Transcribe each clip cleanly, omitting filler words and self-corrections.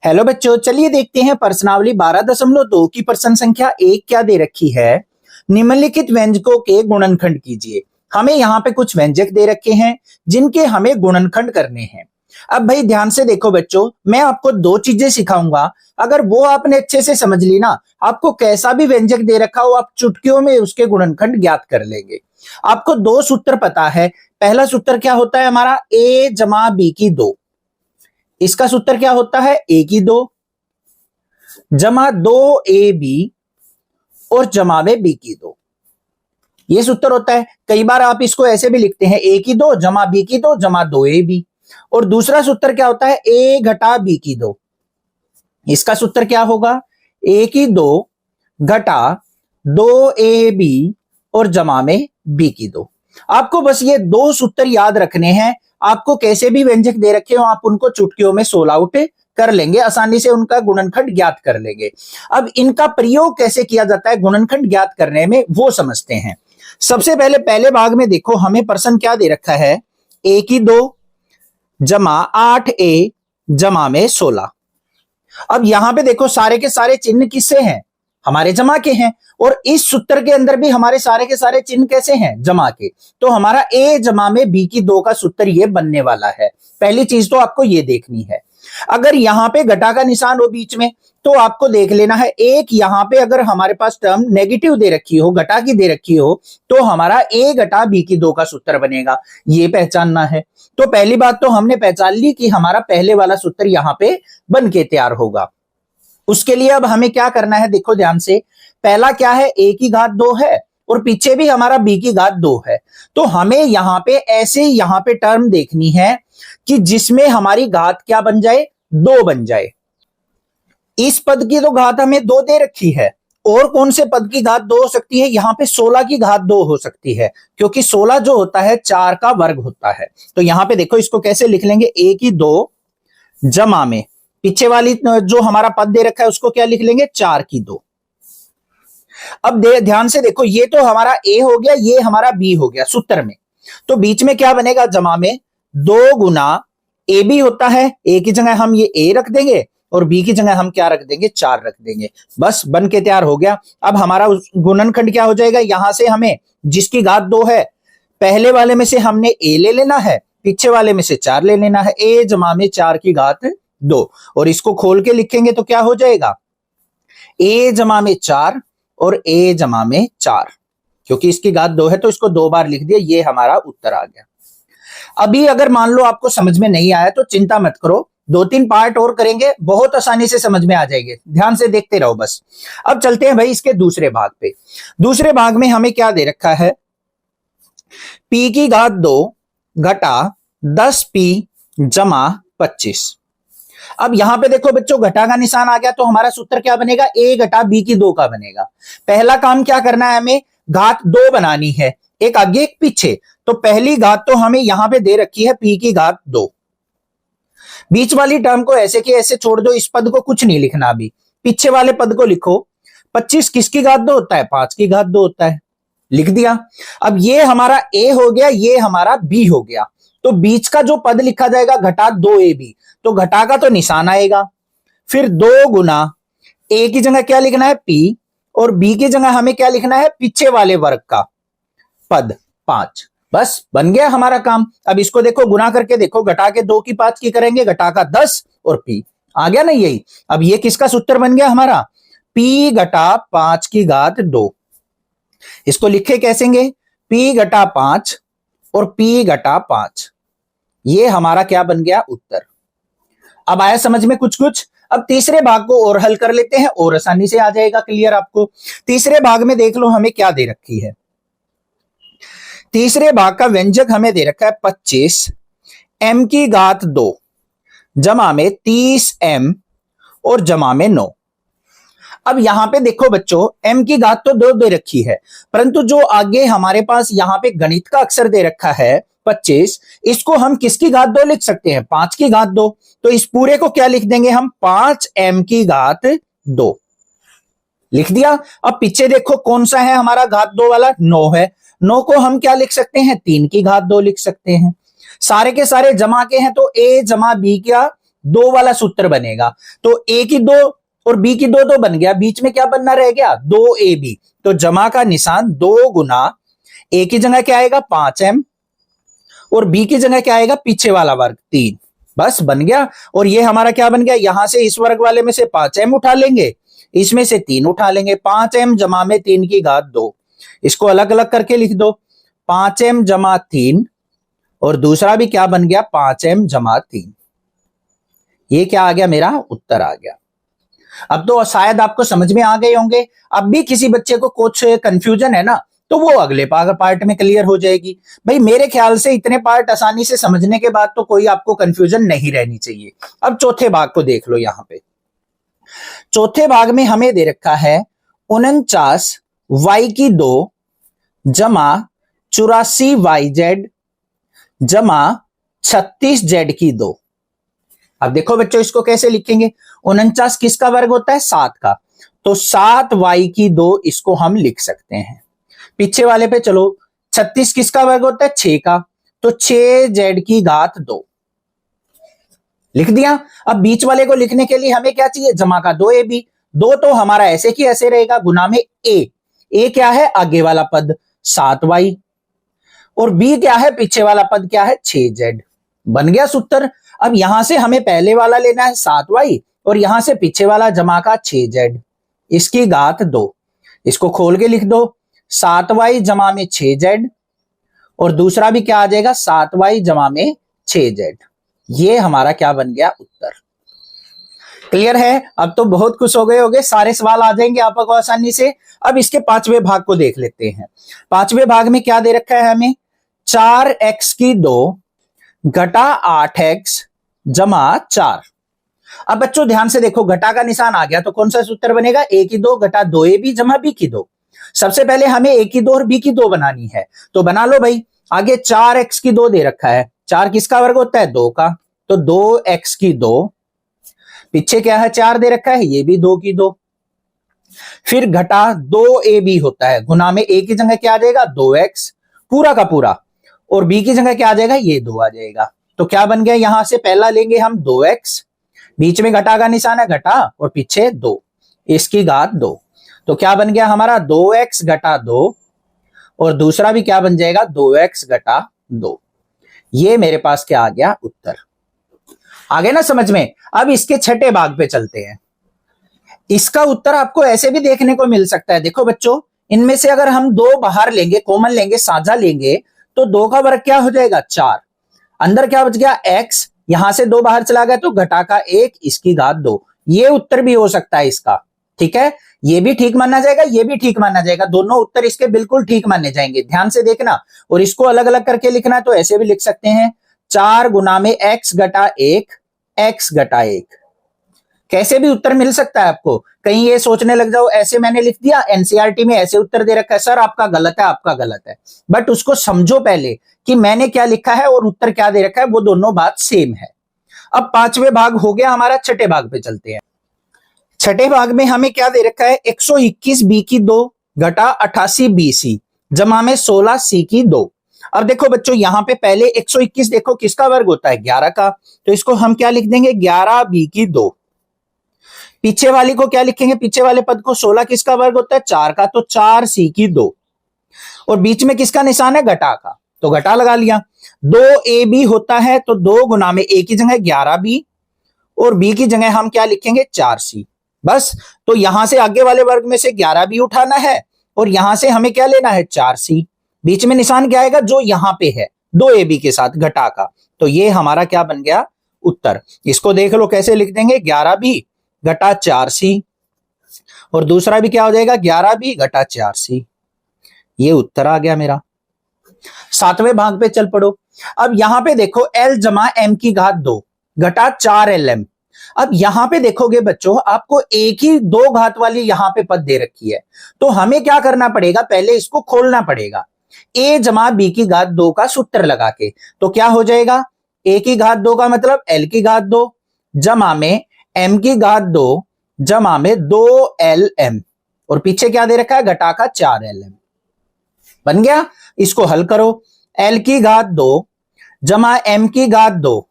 Hello बच्चों, चलिए देखते हैं प्रश्नावली 12.2 की प्रश्न संख्या 1 क्या दे रखी है। निम्नलिखित व्यंजकों के गुणनखंड कीजिए। हमें यहाँ पे कुछ व्यंजक दे रखे हैं जिनके हमें गुणनखंड करने हैं। अब भाई ध्यान से देखो बच्चों, मैं आपको दो चीजें सिखाऊंगा। अगर वो आपने अच्छे से समझ ली ना, आपको कैसा भी व्यंजक दे रखा हो आप चुटकियों में उसके गुणनखंड ज्ञात कर लेंगे। आपको दो सूत्र पता है। पहला सूत्र क्या होता है हमारा, a जमा b की 2। इसका सूत्र क्या होता है, a की 2 जमा 2ab और जमा में b की 2। ये सूत्र होता है। कई बार आप इसको ऐसे भी लिखते हैं, a की 2 जमा b की 2 जमा 2ab। और दूसरा सूत्र क्या होता है, a घटा b की 2। इसका सूत्र क्या होगा, a की 2 घटा 2ab और जमा में b की 2। आपको बस ये दो सूत्र याद रखने हैं। आपको कैसे भी व्यंजक दे रखे हो आप उनको चुटकियों में सोल्व आउट कर लेंगे, आसानी से उनका गुणनखंड ज्ञात कर लेंगे। अब इनका प्रयोग कैसे किया जाता है गुणनखंड ज्ञात करने में, वो समझते हैं। सबसे पहले भाग में देखो, हमें प्रश्न क्या दे रखा है, a की 2 जमा 8a जमा में 16। अब यहां पे देखो सारे के सारे चिन्ह किससे हैं, हमारे जमा के हैं। और इस सूत्र के अंदर भी हमारे सारे के सारे चिन्ह कैसे हैं, जमा के। तो हमारा a जमा में b की 2 का सूत्र ये बनने वाला है। पहली चीज तो आपको ये देखनी है। अगर यहां पे घटा का निशान हो बीच में तो आपको देख लेना है, एक यहां पे अगर हमारे पास टर्म नेगेटिव दे रखी हो, घटा की दे रखी हो, तो हमारा a घटा b की 2 का सूत्र बनेगा। ये पहचानना है। तो पहली बात तो हमने पहचान ली कि हमारा पहले वाला सूत्र यहां पे बन के तैयार होगा। उसके लिए अब हमें क्या करना है, देखो ध्यान से। पहला क्या है, a की घात 2 है और पीछे भी हमारा b की घात 2 है। तो हमें यहां पे ऐसे यहां पे टर्म देखनी है कि जिसमें हमारी घात क्या बन जाए, 2 बन जाए। इस पद की तो घात हमें 2 दे रखी है। और कौन से पद की घात 2 हो सकती है, यहां पे 16 की घात 2 हो सकती है, क्योंकि 16 जो होता है 4 का वर्ग होता है। तो यहां पे देखो इसको कैसे लिख लेंगे, a की 2 जमा में पीछे वाली जो हमारा पद दे रखा है उसको क्या लिख लेंगे, 4 की 2। अब ध्यान से देखो, ये तो हमारा a हो गया, ये हमारा b हो गया सूत्र में। तो बीच में क्या बनेगा, जमा में 2 गुना ab होता है, a की जगह हम ये a रख देंगे और b की जगह हम क्या रख देंगे, 4 रख देंगे। बस बन के तैयार हो गया। अब हमारा गुणनखंड क्या हो जाएगा, यहां से हमें जिसकी घात 2 है, पहले वाले में से हमने a ले लेना है, पीछे वाले में से 4 ले लेना है। a जमा में 4 की घात 2। और इसको खोल के लिखेंगे तो क्या हो जाएगा, a जमा में 4 और a जमा में 4। क्योंकि इसकी घात 2 है तो इसको 2 बार लिख दिया, ये हमारा उत्तर आ गया। अभी अगर मान लो आपको समझ में नहीं आया तो चिंता मत करो, 2-3 पार्ट और करेंगे, बहुत आसानी से समझ में आ जाएंगे। ध्यान से देखते रहो बस। अब चलते हैं भाई इसके दूसरे भाग पे। दूसरे भाग में हमें क्या दे रखा है, p की घात 2 घटा 10p जमा 25। अब यहां पे देखो बच्चों, घटा का निशान आ गया तो हमारा सूत्र क्या बनेगा, a घटा b की 2 का बनेगा। पहला काम क्या करना है, हमें घात 2 बनानी है, एक आगे एक पीछे। तो पहली घात तो हमें यहां पे दे रखी है p की घात 2। बीच वाली टर्म को ऐसे की ऐसे छोड़ दो, इस पद को कुछ नहीं लिखना। अभी पीछे वाले पद को लिखो। 25 किसकी घात 2 होता है, 5 की घात 2 होता है, लिख दिया। अब ये हमारा a हो गया, ये हमारा b हो गया। तो बीच का जो पद लिखा जाएगा घटा 2ab, तो घटा का तो निशान आएगा। फिर 2 गुना a की जगह क्या लिखना है, p, और b की जगह हमें क्या लिखना है, पीछे वाले वर्ग का पद 5। बस बन गया हमारा काम। अब इसको देखो, गुना करके देखो, घटा के 2 की 5 की करेंगे, घटा का 10 और p आ गया ना यही। अब ये किसका सूत्र बन गया हमारा, p घटा 5 की घात 2। इसको लिखे कैसेंगे, p घटा 5 और p घटा 5। ये हमारा क्या बन गया, उत्तर। अब आया समझ में कुछ कुछ। अब तीसरे भाग को और हल कर लेते हैं, और आसानी से आ जाएगा क्लियर आपको। तीसरे भाग में देख लो हमें क्या दे रखी है। तीसरे भाग का व्यंजक हमें दे रखा है 25 m की घात 2 जमा में 30 m और जमा में 9। अब यहां पे देखो बच्चों, m की घात तो 2 दे रखी है, परंतु जो आगे हमारे पास यहां पे गणित का अक्षर दे रखा है 25, इसको हम किसकी घात 2 लिख सकते हैं, 5 की घात 2। तो इस पूरे को क्या लिख देंगे हम, 5m की घात 2 लिख दिया। अब पीछे देखो कौन सा है हमारा घात 2 वाला, 9 है। 9 को हम क्या लिख सकते हैं, 3 की घात 2 लिख सकते हैं। सारे के सारे जमा के हैं तो a जमा b का दो वाला सूत्र बनेगा। तो ए की दो और बी की दो तो बन गया, बीच में क्या बनना रह गया, 2ab। तो जमा का निशान 2 गुना ए की जगह क्या आएगा 5m और बी की जगह क्या आएगा पीछे वाला वर्ग 3, बस बन गया। और ये हमारा क्या बन गया, यहां से इस वर्ग वाले में से 5m उठा लेंगे, इसमें से 3 उठा लेंगे, 5m जमा में 3 की घात 2, इसको अलग अलग करके लिख दो, 5m जमा 3 और दूसरा भी क्या बन गया 5m जमा 3। ये क्या आ गया, मेरा उत्तर आ गया। अब तो शायद आपको समझ में आ गए होंगे। अब भी किसी बच्चे को कुछ कंफ्यूजन है ना, तो वो अगले पार्ट में क्लियर हो जाएगी। भाई मेरे ख्याल से इतने पार्ट आसानी से समझने के बाद तो कोई आपको कंफ्यूजन नहीं रहनी चाहिए। अब चौथे भाग को देख लो। यहां पे चौथे भाग में हमें दे रखा है 49 y की 2 जमा 84 yz जमा 36 z की 2। अब देखो बच्चों इसको कैसे लिखेंगे, 49 किसका वर्ग होता है 7 का, तो 7y की 2 इसको हम लिख सकते हैं। पीछे वाले पे चलो, 36 किसका वर्ग होता है 6 का, तो 6z की घात 2 लिख दिया। अब बीच वाले को लिखने के लिए हमें क्या चाहिए, जमा का 2ab। 2 तो हमारा ऐसे की ऐसे रहेगा, गुना में a क्या है आगे वाला पद 7y और b क्या है पीछे वाला पद क्या है 6z। बन गया सूत्र। अब यहां से हमें पहले वाला लेना है 7y और यहां से पीछे वाला जमा का 6z, इसकी घात 2, इसको खोल के लिख दो, 7y जमा में 6z और दूसरा भी क्या आ जाएगा 7y जमा में 6z। ये हमारा क्या बन गया उत्तर। क्लियर है। अब तो बहुत खुश हो गए होंगे, सारे सवाल आ जाएंगे आपको आसानी से। अब इसके पांचवें भाग को देख लेते हैं। पांचवें भाग में क्या दे रखा है हमें, 4x की 2 घटा 8x जमा 4। अब बच्चों ध्यान से देखो, घटा का निशान आ गया तो कौन सा सूत्र बनेगा, a की 2 घटा 2ab जमा b की 2। सबसे पहले हमें a की 2 और b की 2 बनानी है, तो बना लो भाई। आगे 4x की 2 दे रखा है, 4 किसका वर्ग होता है 2 का, तो 2x की 2, पीछे क्या है 4 दे रखा है, ये भी 2 की 2, फिर घटा 2ab होता है, गुना में a की जगह क्या आ जाएगा 2x पूरा का पूरा और b की जगह क्या आ जाएगा ये 2 आ जाएगा। तो क्या बन गया, यहां से पहला लेंगे हम 2x, बीच में घटा का निशान है घटा और पीछे 2, इसकी घात 2। तो क्या बन गया हमारा 2x घटा 2 और दूसरा भी क्या बन जाएगा 2x घटा 2। ये मेरे पास क्या आ गया उत्तर। आगे ना समझ में। अब इसके छठे भाग पे चलते हैं। इसका उत्तर आपको ऐसे भी देखने को मिल सकता है। देखो बच्चों, इनमें से अगर हम 2 बाहर लेंगे, कॉमन लेंगे, साझा लेंगे, तो 2 का वर्ग क्या हो जाएगा 4, अंदर क्या बच गया x, यहां से 2 बाहर चला गया तो घटा का 1, इसकी घात 2। ये उत्तर भी हो सकता है इसका, ठीक है। ये भी ठीक माना जाएगा, ये भी ठीक माना जाएगा, दोनों उत्तर इसके बिल्कुल ठीक माने जाएंगे। ध्यान से देखना, और इसको अलग अलग करके लिखना तो ऐसे भी लिख सकते हैं, 4 गुना में x घटा 1 x घटा 1। कैसे भी उत्तर मिल सकता है आपको। कहीं ये सोचने लग जाओ ऐसे मैंने लिख दिया, एनसीईआरटी में ऐसे उत्तर दे रखा है, सर आपका गलत है, आपका गलत है। बट उसको समझो पहले कि मैंने क्या लिखा है और उत्तर क्या दे रखा है, वो दोनों बात सेम है। अब पांचवें भाग हो गया हमारा, छठे भाग पे चलते हैं। छठे भाग में हमें क्या दे रखा है, 121 बी की 2 घटा 88 बी सी जमा में 16 सी की 2। अब देखो बच्चों, यहां पे पहले 121 देखो किसका वर्ग होता है 11 का, तो इसको हम क्या लिख देंगे 11 बी की 2। पीछे वाली को क्या लिखेंगे, पीछे वाले पद को 16 किसका वर्ग होता है 4 का, तो 4 सी की 2 और बीच में किसका निशान है घटा का, तो घटा लगा लिया। 2ab होता है तो 2 गुना में a की जगह 11b और b की जगह हम क्या लिखेंगे 4c। बस, तो यहां से आगे वाले वर्ग में से 11b उठाना है और यहां से हमें क्या लेना है 4c। बीच में निशान क्या आएगा जो यहां पे है 2ab के साथ घटा का, तो ये हमारा क्या बन गया उत्तर। इसको देख लो कैसे लिख देंगे, 11b घटा 4c और दूसरा भी क्या हो जाएगा 11b घटा 4c। ये उत्तर आ गया मेरा। सातवें भाग पे चल पड़ो। अब यहां पे देखो l जमा m की घात 2 घटा 4lm। अब यहां पे देखोगे बच्चों, आपको एक ही 2 घात वाली यहां पे पद दे रखी है, तो हमें क्या करना पड़ेगा, पहले इसको खोलना पड़ेगा। a जमा b की घात 2 का सूत्र लगा के, तो क्या हो जाएगा, a की घात 2 का मतलब l की घात 2 जमा में m की घात 2 जमा में 2lm और पीछे क्या दे रखा है घटा का 4lm। बन गया। इसको हल करो, l की घात 2 जमा m की घात 2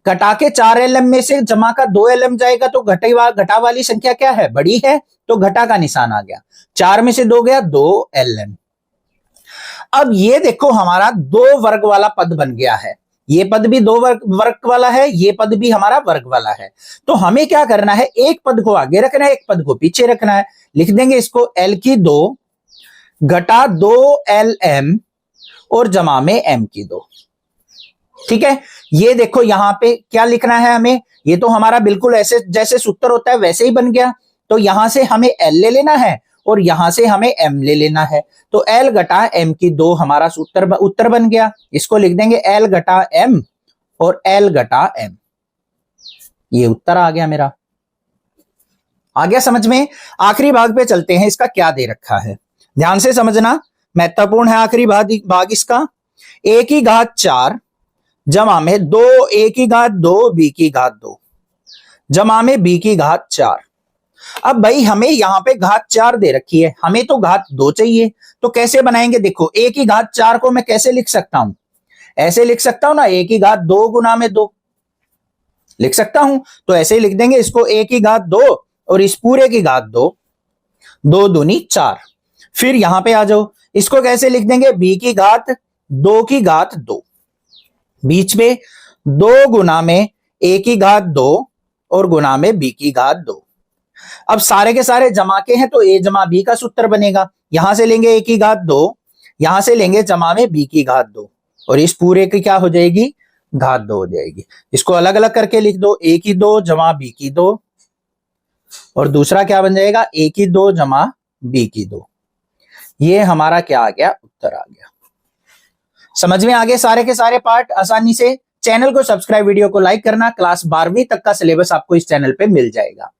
घटा के 4lm में से जमा का 2lm जाएगा तो घटा वाली संख्या क्या है, बड़ी है, तो घटा का निशान आ गया। 4 में से 2 गया 2lm। अब ये देखो हमारा 2 वर्ग वाला पद बन गया है, ये पद भी 2 वर्ग वाला है, ये पद भी हमारा वर्ग वाला है। तो हमें क्या करना है, एक पद को आगे रखना है, एक पद को पीछे रखना है। लिख देंगे इसको l की 2 घटा 2lm और जमा में m की 2। ठीक है, ये देखो यहां पे क्या लिखना है हमें, ये तो हमारा बिल्कुल ऐसे जैसे सूत्र होता है वैसे ही बन गया। तो यहां से हमें l ले लेना है और यहां से हमें m ले लेना है। तो l घटा m की 2 हमारा उत्तर बन गया। इसको लिख देंगे l घटा m और l घटा m। ये उत्तर आ गया मेरा। आ गया समझ में। आखिरी भाग पे चलते हैं, इसका क्या दे रखा है, ध्यान से समझना, महत्वपूर्ण है आखिरी भाग इसका। a की घात 4 जमा में 2a की घात 2 b की घात 2 जमा में b की घात 4। अब भाई हमें यहां पे घात 4 दे रखी है, हमें तो घात 2 चाहिए, तो कैसे बनाएंगे, देखो a की घात 4 को मैं कैसे लिख सकता हूं, ऐसे लिख सकता हूं ना, a की घात 2 गुना में 2 लिख सकता हूं। तो ऐसे ही लिख देंगे इसको, a की घात 2 और इस पूरे की घात 2, 2 दूनी 4। फिर यहां पे आ जाओ, इसको कैसे लिख देंगे, b की घात 2 की घात 2, बीच में 2 गुना में a की घात 2 और गुना में b की घात 2। अब सारे के सारे जमा के हैं तो a जमा b का सूत्र बनेगा। यहां से लेंगे a की घात 2, यहां से लेंगे जमा में b की घात 2 और इस पूरे की क्या हो जाएगी, घात 2 हो जाएगी। इसको अलग अलग करके लिख दो, a की 2 जमा b की 2 और दूसरा क्या बन जाएगा, a की 2 जमा b की 2। ये हमारा क्या आ गया, उत्तर आ गया। समझ में आ गए सारे के सारे पार्ट आसानी से। चैनल को सब्सक्राइब, वीडियो को लाइक करना। क्लास 12वीं तक का सिलेबस आपको इस चैनल पे मिल जाएगा।